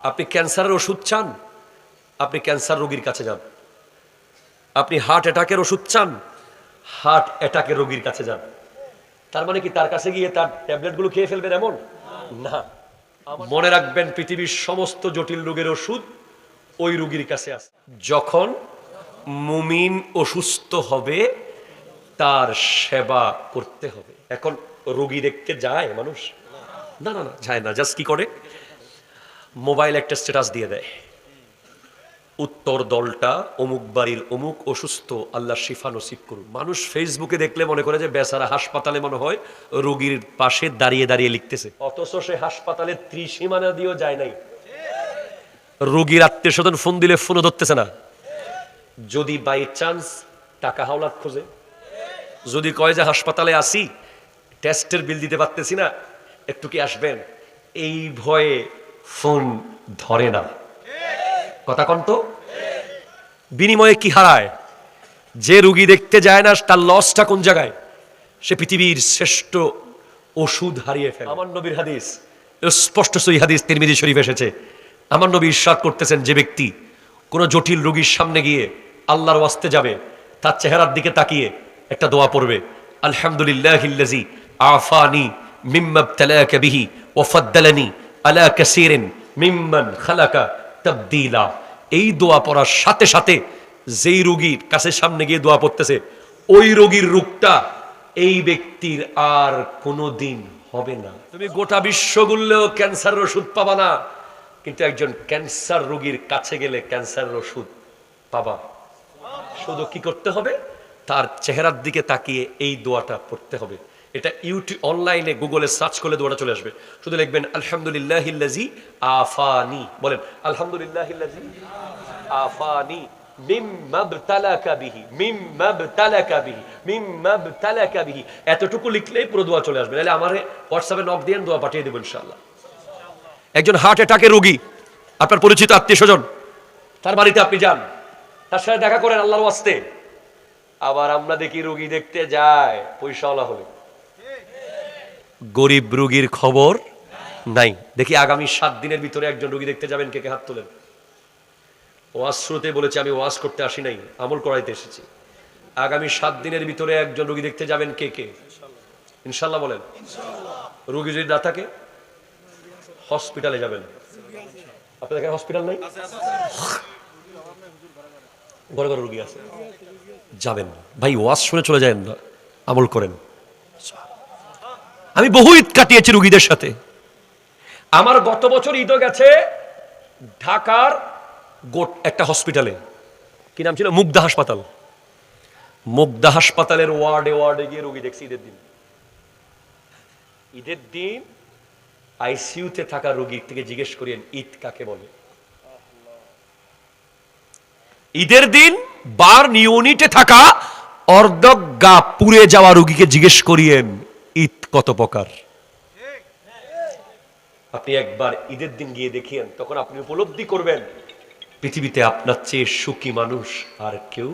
আপনি ক্যান্সারের ওষুধ চান, আপনি ক্যান্সার রোগীর কাছে যান। আপনি হার্ট অ্যাটাকের ওষুধ চান, হার্ট অ্যাটাকের রোগীর কাছে যান। তার মানে কি তার কাছে গিয়ে তার ট্যাবলেটগুলো খেয়ে ফেলবেন এমন না। মনে রাখবেন, পৃথিবীর সমস্ত জটিল রোগের ওষুধ ওই রোগীর কাছে আছে। যখন মুমিন অসুস্থ হবে তার সেবা করতে হবে। এখন রোগী দেখতে যায় মানুষ? না না না, যায় না। জাস্ট কি করে, মোবাইল একটা স্ট্যাটাস দিয়ে দেয়, উত্তর দলটা অমুক বাড়ির অমুক অসুস্থ, আল্লাহ শিফা নসিব করুন। মানুষ ফেসবুকে দেখলে মনে করে যে বেচারা হাসপাতালে মনে হয় রোগীর পাশে দাঁড়িয়ে দাঁড়িয়ে লিখতেছে, অথচ সে হাসপাতালে ত্রিসীমানা দিয়েও যায় নাই। রোগীর আত্মীয় স্বজন ফোন দিলে ফোনও ধরতেছে না। যদি বাই চান্স টাকা হাওলাত খোঁজে, যদি কয় যে হাসপাতালে আসি, টেস্টের বিল দিতে পারতেছি না, একটু কি আসবেন, এই ভয়ে ফোন ধরে না। কথা কন তো। বিনিময়ে কি হারায়? যে রোগী দেখতে যায় না তার লসটা কোন জায়গায়? সে পৃথিবীর শ্রেষ্ঠ ওষুধ হারিয়ে ফেলে। আমার নবীর হাদিস, স্পষ্ট সহিহ হাদিস তিরমিজি শরীফ এসেছে। আমার নবী ইরশাদ করতেছেন, যে ব্যক্তি কোন জটিল রোগীর সামনে গিয়ে আল্লাহর ওয়াস্তে যাবে, তার চেহারার দিকে তাকিয়ে একটা দোয়া পড়বে, আলহামদুলিল্লাহিল্লাযী আফানি মিম্মা ইবতালাকা বিহি ওয়া ফাদ্দালানি আলা কাসীরিন মিম্মান খালাকা তাবদীলা। এই দোয়া পড়ার সাথে সাথে যেই রোগীর কাছে সামনে গিয়ে দোয়া পড়তেছে, ওই রোগীর রোগটা এই ব্যক্তির আর কোনোদিন হবে না। তুমি গোটা বিশ্ব ঘুরলেও ক্যান্সারের ওষুধ পাবা না, কিন্তু একজন ক্যান্সার রোগীর কাছে গেলে ক্যান্সারের ওষুধ পাবা। শুধু কি করতে হবে? তার চেহারার দিকে তাকিয়ে এই দোয়াটা পড়তে হবে। এটা ইউটিউব অনলাইনে গুগলে সার্চ করলে দোয়াটা চলে আসবে। শুধু লিখবেন আলহামদুলিল্লাহিল্লাযী আফানি, বলেন আলহামদুলিল্লাহিল্লাযী আফানি মিম্মা ইবতালাকা বিহি মিম্মা ইবতালাকা বিহি মিম্মা ইবতালাকা বিহি। এতটুকু লিখলেই পুরো দোয়া চলে আসবে। তাহলে আমারে হোয়াটসঅ্যাপে নক দিয়ে দোয়া পাঠিয়ে দেব ইনশাআল্লাহ। একজন হার্ট অ্যাটাকের রোগী, আপনার পরিচিত আত্মীয় স্বজন, তার বাড়িতে আপনি যান, তার সাথে দেখা করেন আল্লাহর ওয়াস্তে। আবার আমরা দেখি রোগী দেখতে যায় পয়সাওয়ালা হলে, গরিব রোগীর খবর নাই। দেখি আগামী 7 দিনের ভিতরে একজন রোগী দেখতে যাবেন, কে কে হাত তোলেন। ওয়াজ শুরুতে বলেছি আমি ওয়াজ করতে আসি নাই, আমল করাইতে এসেছি। আগামী 7 দিনের ভিতরে একজন রোগী দেখতে যাবেন, কে কে? ইনশাল্লাহ বলেন। রোগী যদি না থাকে হসপিটালে যাবেন। আপনাদের এখানে হসপিটাল নাই? ঘরে ঘরে রোগী আছে, যাবেন ভাই। ওয়াজ শুনে চলে যায় না, আমল করেন। আমি বহু ঈদ কাটিয়েছি রোগীদের সাথে। আমার গত বছর ঈদও গেছে ঢাকার একটা হসপিটালে, কি নাম ছিল, মুগদা হাসপাতাল। মুগদা হাসপাতালের ওয়ার্ডে ওয়ার্ডে গিয়ে রোগী দেখছি ঈদের দিন। ঈদের দিন আইসিইউতে থাকা রোগীর থেকে জিজ্ঞেস করিয়েন ঈদ কাকে বলে। ঈদের দিন বার ইউনিটে থাকা অর্ধজ্ঞা পুড়ে যাওয়া রোগীকে জিজ্ঞেস করিয়েন ঈদ কত প্রকার। আপনি একবার ঈদের দিন গিয়ে দেখিয়েন, তখন আপনি উপলব্ধি করবেন পৃথিবীতে আপনার চেয়ে সুখী মানুষ আর কেউ